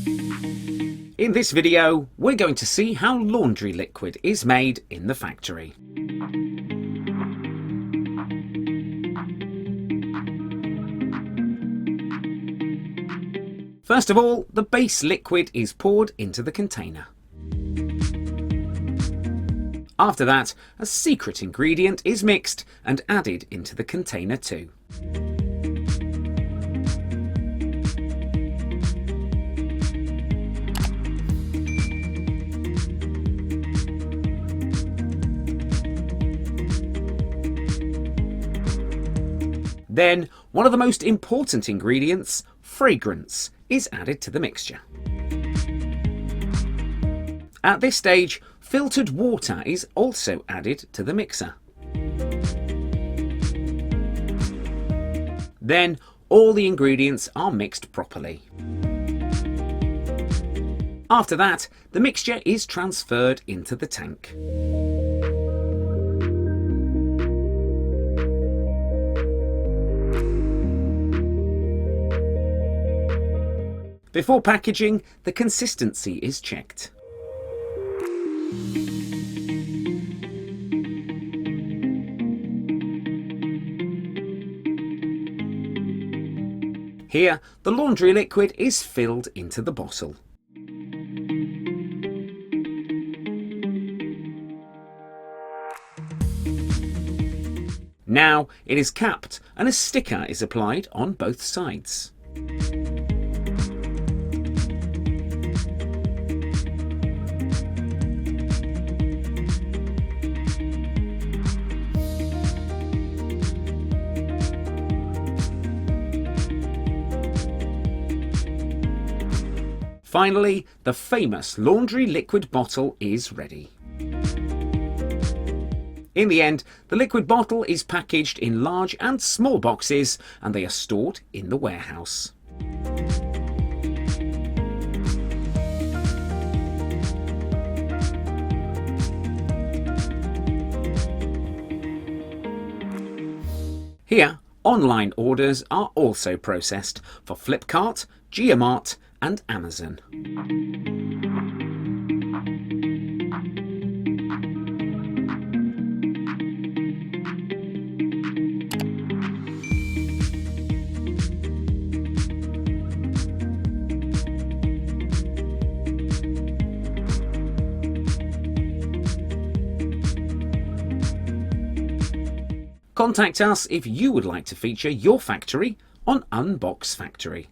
In this video, we're going to see how laundry liquid is made in the factory. First of all, the base liquid is poured into the container. After that, a secret ingredient is mixed and added into the container too. Then, one of the most important ingredients, fragrance, is added to the mixture. At this stage, filtered water is also added to the mixer. Then, all the ingredients are mixed properly. After that, the mixture is transferred into the tank. Before packaging, the consistency is checked. Here, the laundry liquid is filled into the bottle. Now it is capped and a sticker is applied on both sides. Finally, the famous laundry liquid bottle is ready. In the end, the liquid bottle is packaged in large and small boxes and they are stored in the warehouse. Here, online orders are also processed for Flipkart, Geomart and Amazon. Contact us if you would like to feature your factory on Unbox Factory.